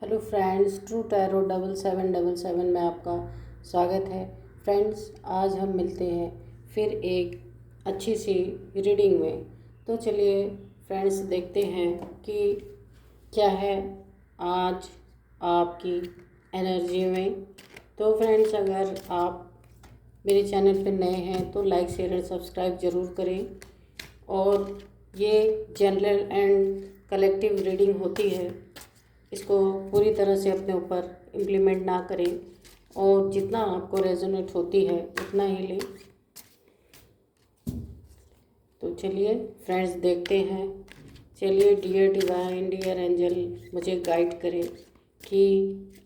Hello friends, true tarot 7777 में आपका स्वागत है। फ्रेंड्स, आज हम मिलते हैं फिर एक अच्छी सी रीडिंग में। तो चलिए फ्रेंड्स, देखते हैं कि क्या है आज आपकी एनर्जी में। तो फ्रेंड्स, अगर आप मेरे चैनल पर नए हैं तो लाइक शेयर एंड सब्सक्राइब ज़रूर करें। और ये जनरल एंड कलेक्टिव रीडिंग होती है, इसको पूरी तरह से अपने ऊपर इम्प्लीमेंट ना करें और जितना आपको रेजोनेट होती है उतना ही लें। तो चलिए फ्रेंड्स, देखते हैं। चलिए, डियर डिवाइन, डियर एंजल, मुझे गाइड करें कि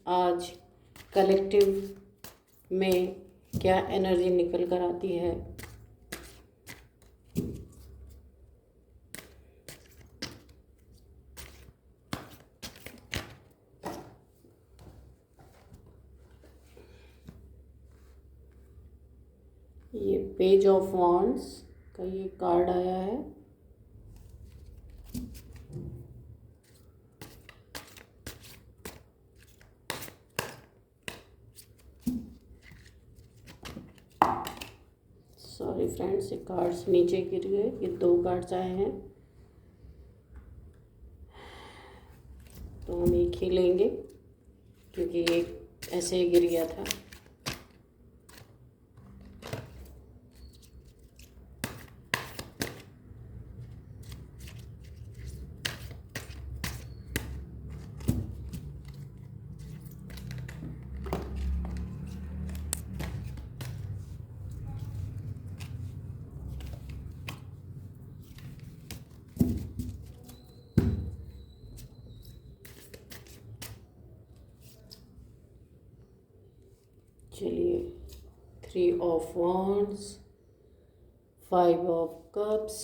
आज कलेक्टिव में क्या एनर्जी निकल कर आती है। ये पेज ऑफ वॉन्ड्स का ये कार्ड आया है। सॉरी फ्रेंड्स, ये कार्ड्स नीचे गिर गए। ये 2 कार्ड्स आए हैं तो हम एक ही लेंगे क्योंकि एक ऐसे ही गिर गया था। चलिए, 3 ऑफ वॉन्ड्स, 5 ऑफ कप्स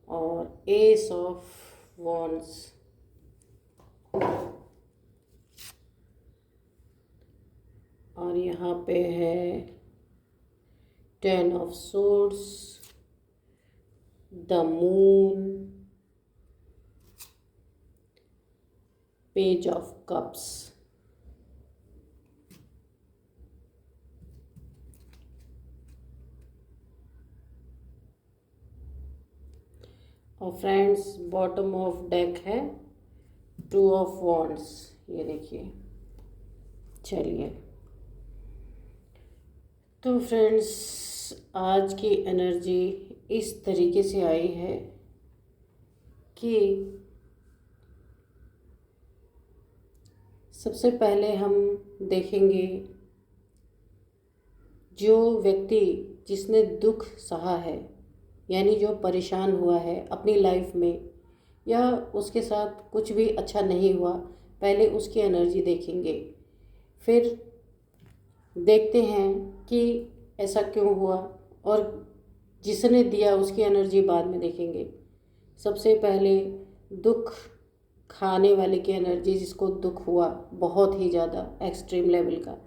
और एस ऑफ वॉन्ड्स। और यहाँ पे है 10 of swords, the moon, page of cups. और फ्रेंड्स, बॉटम ऑफ डेक है 2 ऑफ वॉन्ड्स। ये देखिए। चलिए, तो फ्रेंड्स, आज की एनर्जी इस तरीके से आई है कि सबसे पहले हम देखेंगे जो व्यक्ति जिसने दुख सहा है, यानी जो परेशान हुआ है अपनी लाइफ में, या उसके साथ कुछ भी अच्छा नहीं हुआ, पहले उसकी एनर्जी देखेंगे। फिर देखते हैं कि ऐसा क्यों हुआ, और जिसने दिया उसकी एनर्जी बाद में देखेंगे। सबसे पहले दुख खाने वाले की एनर्जी, जिसको दुख हुआ बहुत ही ज़्यादा एक्सट्रीम लेवल का।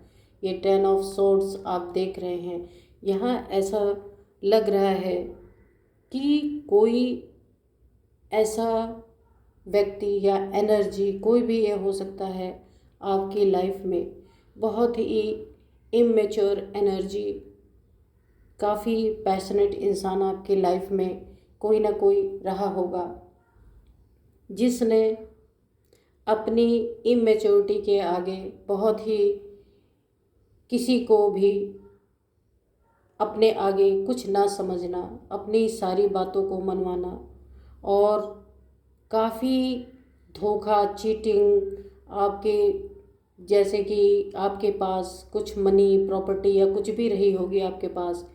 ये 10 ऑफ सोर्ड्स आप देख रहे हैं। यहाँ ऐसा लग रहा है कि कोई ऐसा व्यक्ति या एनर्जी, कोई भी ये हो सकता है आपकी लाइफ में, बहुत ही इमेच्योर एनर्जी, काफ़ी पैशनेट इंसान आपकी लाइफ में कोई ना कोई रहा होगा, जिसने अपनी इमेच्योरिटी के आगे बहुत ही किसी को भी अपने आगे कुछ ना समझना, अपनी सारी बातों को मनवाना, और काफ़ी धोखा, चीटिंग, आपके जैसे कि आपके पास कुछ मनी, प्रॉपर्टी या कुछ भी रही होगी आपके पास,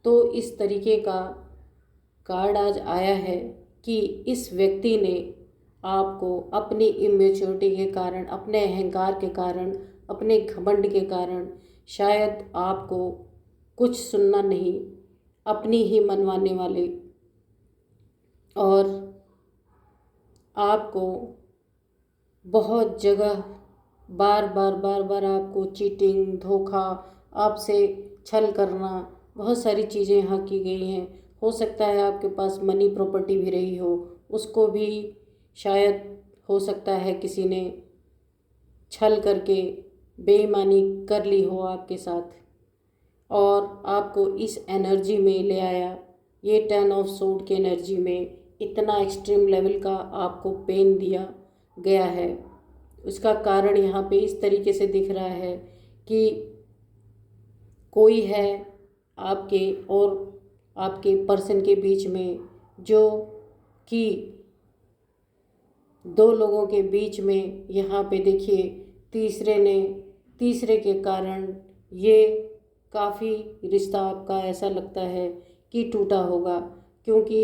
तो इस तरीके का कार्ड आज आया है कि इस व्यक्ति ने आपको अपनी इमेच्योरिटी के कारण, अपने अहंकार के कारण, अपने घमंड के कारण शायद आपको कुछ सुनना नहीं, अपनी ही मनवाने वाले, और आपको बहुत जगह बार बार आपको चीटिंग, धोखा, आपसे छल करना, बहुत सारी चीज़ें यहाँ की गई हैं। हो सकता है आपके पास मनी, प्रॉपर्टी भी रही हो, उसको भी शायद हो सकता है किसी ने छल करके बेईमानी कर ली हो आपके साथ और आपको इस एनर्जी में ले आया। ये 10 ऑफ सोर्ड की एनर्जी में इतना एक्सट्रीम लेवल का आपको पेन दिया गया है। उसका कारण यहाँ पे इस तरीके से दिख रहा है कि कोई है आपके और आपके पर्सन के बीच में, जो कि दो लोगों के बीच में यहाँ पे देखिए तीसरे के कारण ये काफ़ी रिश्ता आपका ऐसा लगता है कि टूटा होगा, क्योंकि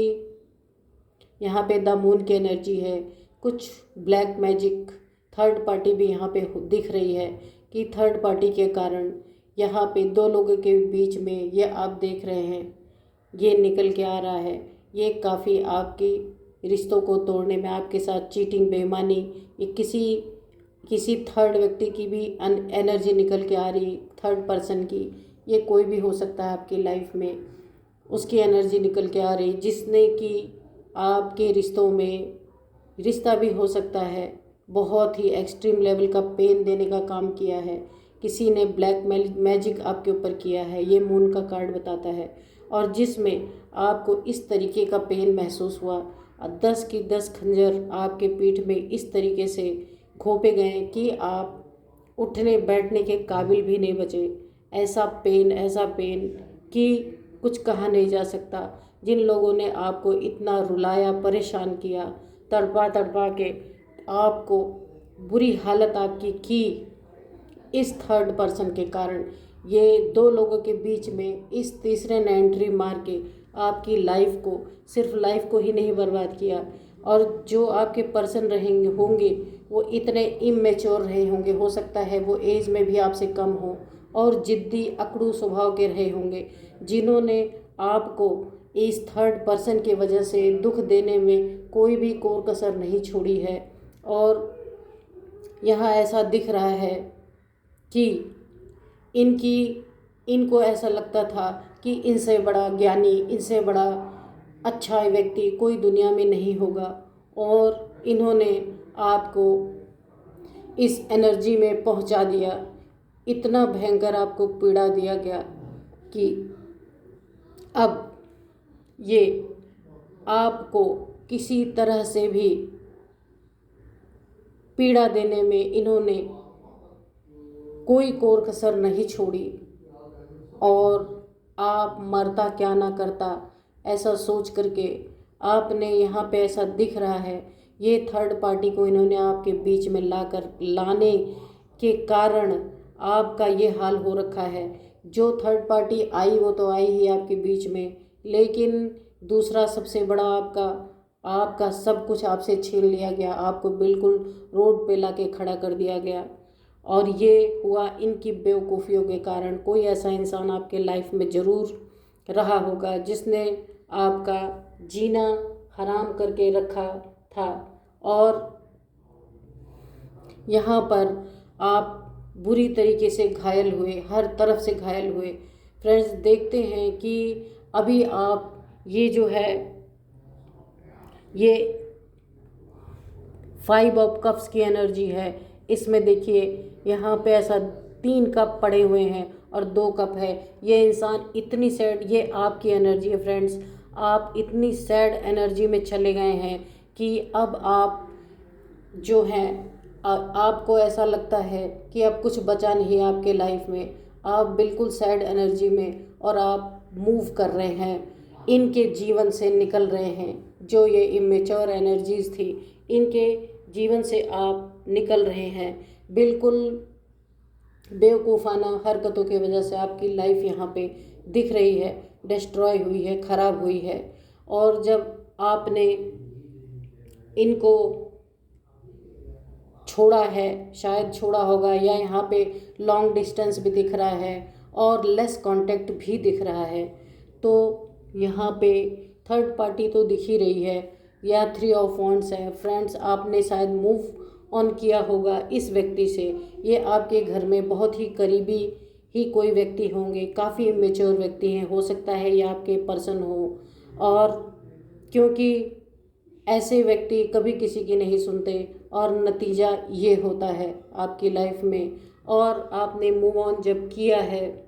यहाँ पे द मून की एनर्जी है। कुछ ब्लैक मैजिक थर्ड पार्टी भी यहाँ पे दिख रही है कि थर्ड पार्टी के कारण यहाँ पे दो लोगों के बीच में ये आप देख रहे हैं ये निकल के आ रहा है। ये काफ़ी आपके रिश्तों को तोड़ने में आपके साथ चीटिंग, बेईमानी, ये किसी थर्ड व्यक्ति की भी एनर्जी निकल के आ रही, थर्ड पर्सन की, ये कोई भी हो सकता है आपकी लाइफ में, उसकी एनर्जी निकल के आ रही जिसने कि आपके रिश्तों में, रिश्ता भी हो सकता है, बहुत ही एक्सट्रीम लेवल का पेन देने का काम किया है। किसी ने ब्लैक मैजिक आपके ऊपर किया है, ये मून का कार्ड बताता है, और जिसमें आपको इस तरीके का पेन महसूस हुआ। 10 की 10 खंजर आपके पीठ में इस तरीके से घोंपे गए कि आप उठने बैठने के काबिल भी नहीं बचे। ऐसा पेन कि कुछ कहा नहीं जा सकता। जिन लोगों ने आपको इतना रुलाया, परेशान किया, तड़पा के आपको बुरी हालत आपकी की, इस थर्ड पर्सन के कारण, ये दो लोगों के बीच में इस तीसरे ने एंट्री मार के आपकी लाइफ को, सिर्फ लाइफ को ही नहीं बर्बाद किया, और जो आपके पर्सन होंगे वो इतने इमेच्योर रहे होंगे, हो सकता है वो एज में भी आपसे कम हो, और जिद्दी अकड़ू स्वभाव के रहे होंगे, जिन्होंने आपको इस थर्ड पर्सन की वजह से दुख देने में कोई भी कोर कसर नहीं छोड़ी है। और यहाँ ऐसा दिख रहा है कि इनको ऐसा लगता था कि इनसे बड़ा ज्ञानी, इनसे बड़ा अच्छा व्यक्ति कोई दुनिया में नहीं होगा, और इन्होंने आपको इस एनर्जी में पहुंचा दिया। इतना भयंकर आपको पीड़ा दिया गया कि अब ये आपको किसी तरह से भी पीड़ा देने में इन्होंने कोई कोर कसर नहीं छोड़ी, और आप मरता क्या ना करता ऐसा सोच करके आपने यहाँ पे ऐसा दिख रहा है, ये थर्ड पार्टी को इन्होंने आपके बीच में लाने के कारण आपका ये हाल हो रखा है। जो थर्ड पार्टी आई वो तो आई ही आपके बीच में, लेकिन दूसरा सबसे बड़ा आपका सब कुछ आपसे छीन लिया गया, आपको बिल्कुल रोड पे लाके खड़ा कर दिया गया। और ये हुआ इनकी बेवकूफ़ियों के कारण। कोई ऐसा इंसान आपके लाइफ में ज़रूर रहा होगा जिसने आपका जीना हराम करके रखा था, और यहाँ पर आप बुरी तरीके से घायल हुए, हर तरफ से घायल हुए। फ्रेंड्स, देखते हैं कि अभी आप ये जो है ये 5 ऑफ कप्स की एनर्जी है, इसमें देखिए यहाँ पे ऐसा 3 कप पड़े हुए हैं और 2 कप है। ये इंसान इतनी सैड, ये आपकी एनर्जी है फ्रेंड्स, आप इतनी सैड एनर्जी में चले गए हैं कि अब आप जो हैं आपको ऐसा लगता है कि अब कुछ बचा नहीं आपके लाइफ में। आप बिल्कुल सैड एनर्जी में, और आप मूव कर रहे हैं, इनके जीवन से निकल रहे हैं। जो ये इमेच्योर एनर्जीज थी, इनके जीवन से आप निकल रहे हैं। बिल्कुल बेवकूफ़ाना हरकतों की वजह से आपकी लाइफ यहाँ पे दिख रही है, डिस्ट्रॉय हुई है, ख़राब हुई है। और जब आपने इनको छोड़ा है, शायद छोड़ा होगा, या यहाँ पे लॉन्ग डिस्टेंस भी दिख रहा है और लेस कांटेक्ट भी दिख रहा है, तो यहाँ पे थर्ड पार्टी तो दिख ही रही है, या 3 ऑफ वॉन्ड्स है। फ्रेंड्स, आपने शायद मूव ऑन किया होगा इस व्यक्ति से। ये आपके घर में बहुत ही करीबी ही कोई व्यक्ति होंगे, काफ़ी मेच्योर व्यक्ति हैं, हो सकता है ये आपके पर्सन हो, और क्योंकि ऐसे व्यक्ति कभी किसी की नहीं सुनते और नतीजा ये होता है आपकी लाइफ में। और आपने मूव ऑन जब किया है,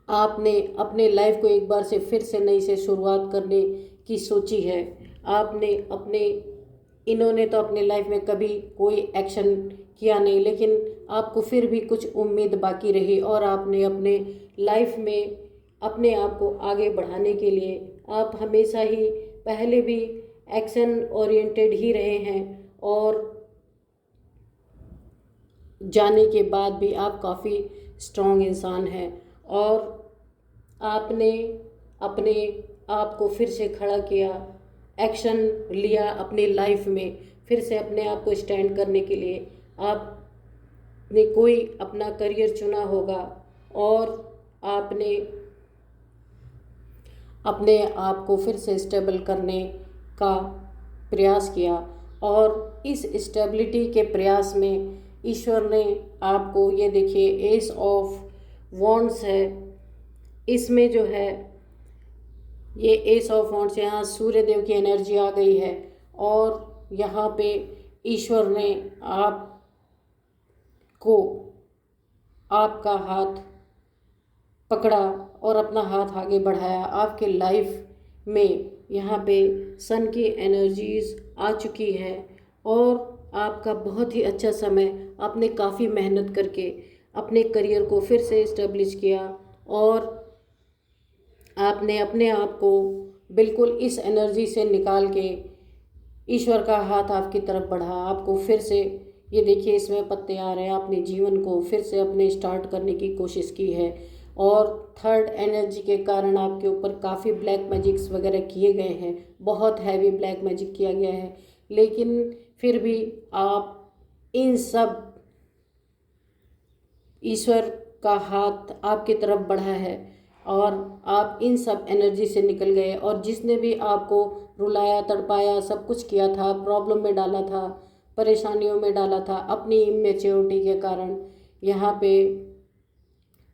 आपने अपने लाइफ को एक बार से फिर से नई से शुरुआत करने की सोची है, आपने अपने इन्होंने तो अपने लाइफ में कभी कोई एक्शन किया नहीं, लेकिन आपको फिर भी कुछ उम्मीद बाकी रही और आपने अपने लाइफ में अपने आप को आगे बढ़ाने के लिए आप हमेशा ही पहले भी एक्शन ओरिएंटेड ही रहे हैं और जाने के बाद भी आप काफ़ी स्ट्रॉन्ग इंसान हैं। और आपने अपने आप को फिर से खड़ा किया, एक्शन लिया अपनी लाइफ में, फिर से अपने आप को स्टैंड करने के लिए आपने कोई अपना करियर चुना होगा और आपने अपने आप को फिर से स्टेबल करने का प्रयास किया। और इस स्टेबिलिटी के प्रयास में ईश्वर ने आपको, ये देखिए एस ऑफ वॉन्ड्स है, इसमें जो है ये एस ऑफ वॉन्ड्स, यहाँ सूर्य देव की एनर्जी आ गई है और यहाँ पे ईश्वर ने आपको आपका हाथ पकड़ा और अपना हाथ आगे बढ़ाया। आपके लाइफ में यहाँ पे सन की एनर्जीज आ चुकी है और आपका बहुत ही अच्छा समय, आपने काफ़ी मेहनत करके अपने करियर को फिर से इस्टेब्लिश किया और आपने अपने आप को बिल्कुल इस एनर्जी से निकाल के ईश्वर का हाथ आपकी तरफ बढ़ा। आपको फिर से, ये देखिए इसमें पत्ते आ रहे हैं, अपने जीवन को फिर से अपने स्टार्ट करने की कोशिश की है। और थर्ड एनर्जी के कारण आपके ऊपर काफ़ी ब्लैक मैजिक्स वगैरह किए गए हैं, बहुत हैवी ब्लैक मैजिक किया गया है, लेकिन फिर भी आप इन सब ईश्वर का हाथ आपकी तरफ बढ़ा है और आप इन सब एनर्जी से निकल गए। और जिसने भी आपको रुलाया तड़पाया, सब कुछ किया था, प्रॉब्लम में डाला था, परेशानियों में डाला था अपनी इमेच्योरिटी के कारण, यहाँ पे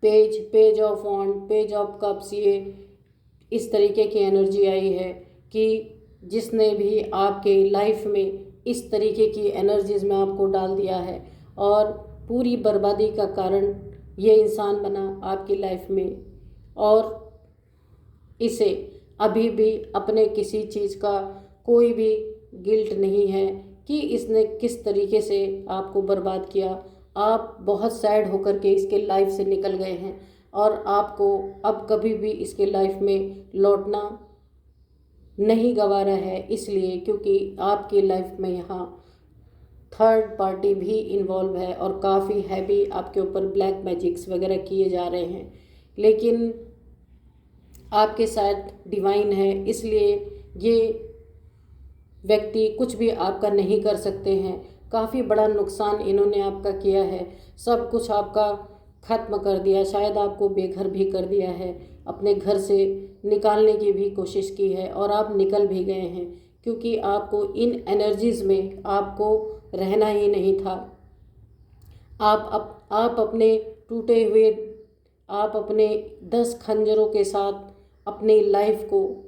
page of wand, page of cups, ये इस तरीके की एनर्जी आई है कि जिसने भी आपके लाइफ में इस तरीके की एनर्जीज में आपको डाल दिया है और पूरी बर्बादी का कारण ये इंसान बना आपकी लाइफ में। और इसे अभी भी अपने किसी चीज़ का कोई भी गिल्ट नहीं है कि इसने किस तरीके से आपको बर्बाद किया। आप बहुत सैड होकर के इसके लाइफ से निकल गए हैं और आपको अब कभी भी इसके लाइफ में लौटना नहीं गंवारा है, इसलिए क्योंकि आपकी लाइफ में यहाँ थर्ड पार्टी भी इन्वॉल्व है और काफ़ी हैवी आपके ऊपर ब्लैक मैजिक्स वगैरह किए जा रहे हैं। लेकिन आपके साथ डिवाइन है, इसलिए ये व्यक्ति कुछ भी आपका नहीं कर सकते हैं। काफ़ी बड़ा नुकसान इन्होंने आपका किया है, सब कुछ आपका ख़त्म कर दिया, शायद आपको बेघर भी कर दिया है, अपने घर से निकालने की भी कोशिश की है और आप निकल भी गए हैं क्योंकि आपको इन एनर्जीज़ में आपको रहना ही नहीं था। आप अपने टूटे हुए, आप अपने 10 खंजरों के साथ अपनी लाइफ को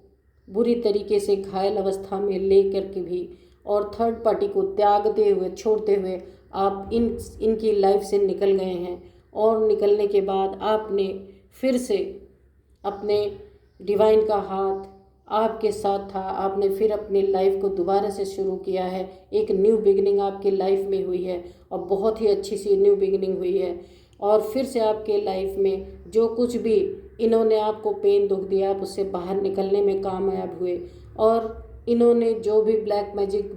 बुरी तरीके से घायल अवस्था में ले करके भी और थर्ड पार्टी को त्यागते हुए, छोड़ते हुए आप इनकी लाइफ से निकल गए हैं। और निकलने के बाद आपने फिर से अपने डिवाइन का हाथ आपके साथ था, आपने फिर अपनी लाइफ को दोबारा से शुरू किया है। एक न्यू बिगिनिंग आपकी लाइफ में हुई है और बहुत ही अच्छी सी न्यू बिगिनिंग हुई है। और फिर से आपके लाइफ में जो कुछ भी इन्होंने आपको पेन दुख दिया, आप उससे बाहर निकलने में कामयाब हुए। और इन्होंने जो भी ब्लैक मैजिक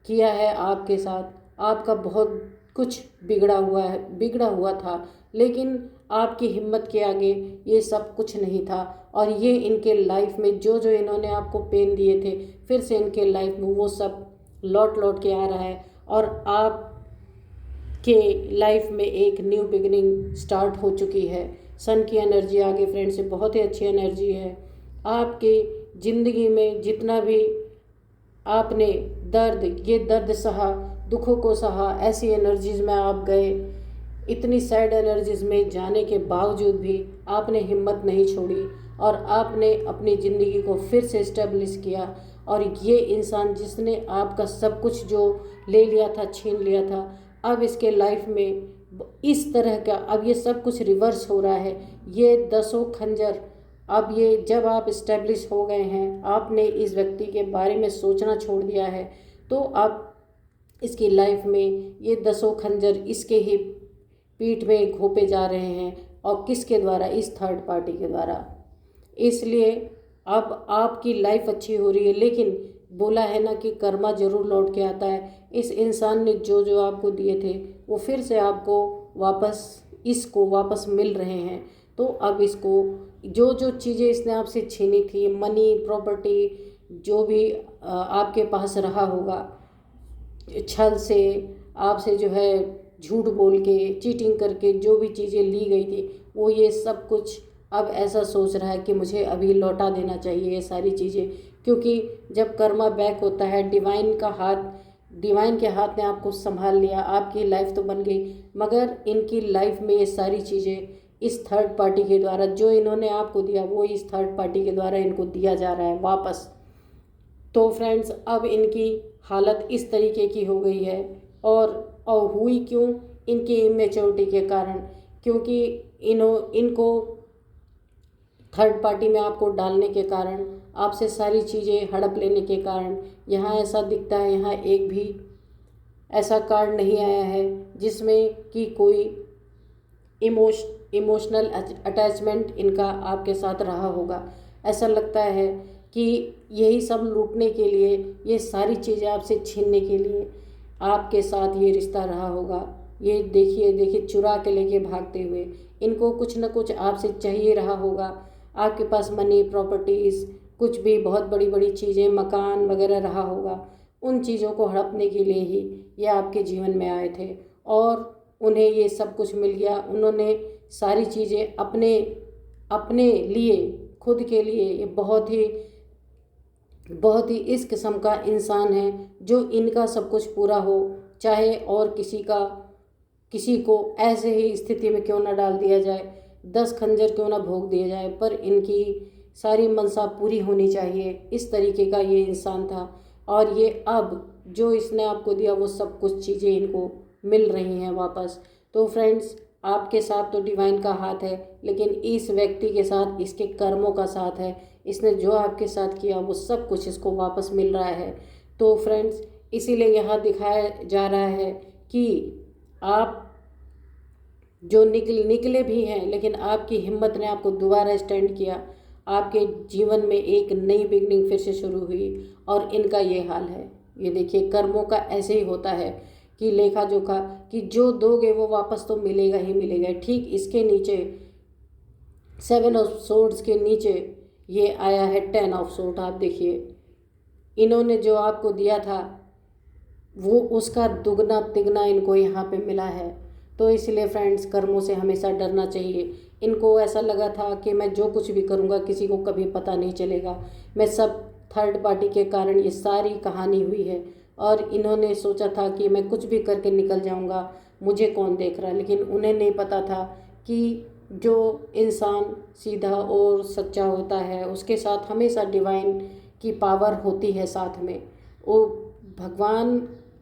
किया है आपके साथ, आपका बहुत कुछ बिगड़ा हुआ था, लेकिन आपकी हिम्मत के आगे ये सब कुछ नहीं था। और ये इनके लाइफ में जो इन्होंने आपको पेन दिए थे, फिर से इनके लाइफ में वो सब लौट के आ रहा है और आप के लाइफ में एक न्यू बिगिनिंग स्टार्ट हो चुकी है। सन की एनर्जी आगे फ्रेंड से बहुत ही अच्छी एनर्जी है। आपकी ज़िंदगी में जितना भी आपने ये दर्द सहा, दुखों को सहा, ऐसी एनर्जीज़ में आप गए, इतनी सैड एनर्जीज़ में जाने के बावजूद भी आपने हिम्मत नहीं छोड़ी और आपने अपनी ज़िंदगी को फिर से इस्टेब्लिश किया। और ये इंसान जिसने आपका सब कुछ जो ले लिया था, छीन लिया था, अब इसके लाइफ में इस तरह का अब ये सब कुछ रिवर्स हो रहा है। ये 10 खंजर अब ये जब आप इस्टेब्लिश हो गए हैं, आपने इस व्यक्ति के बारे में सोचना छोड़ दिया है, तो अब इसकी लाइफ में ये 10 खंजर इसके ही पीठ में घोंपे जा रहे हैं। और किसके द्वारा? इस थर्ड पार्टी के द्वारा। इसलिए अब आपकी लाइफ अच्छी हो रही है, लेकिन बोला है ना कि कर्मा जरूर लौट के आता है। इस इंसान ने जो जो आपको दिए थे वो फिर से आपको वापस मिल रहे हैं। तो अब इसको जो जो चीज़ें इसने आपसे छीनी थी, मनी, प्रॉपर्टी, जो भी आपके पास रहा होगा, छल से, आपसे जो है झूठ बोल के, चीटिंग करके जो भी चीज़ें ली गई थी, वो ये सब कुछ अब ऐसा सोच रहा है कि मुझे अभी लौटा देना चाहिए ये सारी चीज़ें। क्योंकि जब कर्मा बैक होता है, डिवाइन के हाथ ने आपको संभाल लिया, आपकी लाइफ तो बन गई, मगर इनकी लाइफ में ये सारी चीज़ें इस थर्ड पार्टी के द्वारा, जो इन्होंने आपको दिया वो इस थर्ड पार्टी के द्वारा इनको दिया जा रहा है वापस। तो फ्रेंड्स, अब इनकी हालत इस तरीके की हो गई है। और हुई क्यों? इनकी इमेच्योरिटी के कारण। क्योंकि इनको थर्ड पार्टी में आपको डालने के कारण, आपसे सारी चीज़ें हड़प लेने के कारण, यहाँ ऐसा दिखता है, यहाँ एक भी ऐसा कार्ड नहीं आया है जिसमें कि कोई इमोशनल अटैचमेंट इनका आपके साथ रहा होगा। ऐसा लगता है कि यही सब लूटने के लिए, ये सारी चीज़ें आपसे छीनने के लिए आपके साथ ये रिश्ता रहा होगा। ये देखिए चुरा के लेके भागते हुए, इनको कुछ न कुछ आपसे चाहिए रहा होगा। आपके पास मनी, प्रॉपर्टीज़, कुछ भी बहुत बड़ी बड़ी चीज़ें, मकान वगैरह रहा होगा। उन चीज़ों को हड़पने के लिए ही ये आपके जीवन में आए थे और उन्हें ये सब कुछ मिल गया। उन्होंने सारी चीज़ें अपने लिए, खुद के लिए, ये बहुत ही इस किस्म का इंसान है जो इनका सब कुछ पूरा हो, चाहे और किसी को ऐसे ही स्थिति में क्यों ना डाल दिया जाए, 10 खंजर क्यों ना भोग दिया जाए, पर इनकी सारी मनसा पूरी होनी चाहिए। इस तरीके का ये इंसान था। और ये अब जो इसने आपको दिया वो सब कुछ चीज़ें इनको मिल रही हैं वापस। तो फ्रेंड्स, आपके साथ तो डिवाइन का हाथ है, लेकिन इस व्यक्ति के साथ इसके कर्मों का साथ है। इसने जो आपके साथ किया वो सब कुछ इसको वापस मिल रहा है। तो फ्रेंड्स, इसीलिए यहाँ दिखाया जा रहा है कि आप जो निकले भी हैं, लेकिन आपकी हिम्मत ने आपको दोबारा स्टैंड किया। आपके जीवन में एक नई बिगनिंग फिर से शुरू हुई और इनका ये हाल है। ये देखिए, कर्मों का ऐसे ही होता है कि लेखा जोखा, कि जो दोगे वो वापस तो मिलेगा ही मिलेगा। ठीक इसके नीचे 7 ऑफ सोर्ड्स के नीचे ये आया है 10 ऑफ सोर्ड। आप देखिए, इन्होंने जो आपको दिया था वो उसका दुगना तिगना इनको यहाँ पे मिला है। तो इसलिए फ्रेंड्स, कर्मों से हमेशा डरना चाहिए। इनको ऐसा लगा था कि मैं जो कुछ भी करूँगा किसी को कभी पता नहीं चलेगा, मैं सब थर्ड पार्टी के कारण ये सारी कहानी हुई है। और इन्होंने सोचा था कि मैं कुछ भी करके निकल जाऊँगा, मुझे कौन देख रहा है। लेकिन उन्हें नहीं पता था कि जो इंसान सीधा और सच्चा होता है उसके साथ हमेशा डिवाइन की पावर होती है साथ में। वो भगवान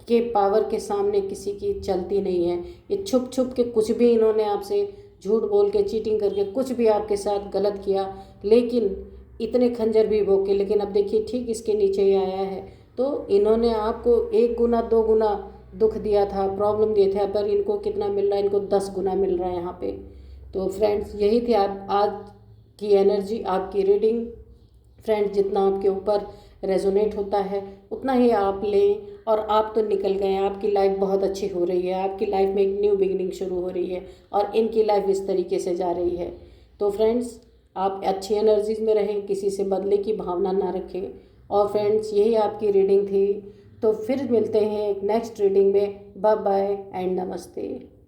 के पावर के सामने किसी की चलती नहीं है। ये छुप छुप के कुछ भी इन्होंने आपसे झूठ बोल के, चीटिंग करके कुछ भी आपके साथ गलत किया, लेकिन इतने खंजर भी भोंके, लेकिन अब देखिए ठीक इसके नीचे ही आया है। तो इन्होंने आपको 1 गुना 2 गुना दुख दिया था, प्रॉब्लम दिए थे, पर इनको कितना मिल रहा है? इनको 10 गुना मिल रहा है यहाँ पे। तो फ्रेंड्स, यही थी आज की एनर्जी, आपकी रीडिंग। फ्रेंड्स, जितना आपके ऊपर रेजोनेट होता है उतना ही आप लें। और आप तो निकल गए हैं, आपकी लाइफ बहुत अच्छी हो रही है, आपकी लाइफ में एक न्यू बिगिनिंग शुरू हो रही है और इनकी लाइफ इस तरीके से जा रही है। तो फ्रेंड्स, आप अच्छी एनर्जीज में रहें, किसी से बदले की भावना ना रखें। और फ्रेंड्स, यही आपकी रीडिंग थी। तो फिर मिलते हैं एक नेक्स्ट रीडिंग में। बाय बाय एंड नमस्ते।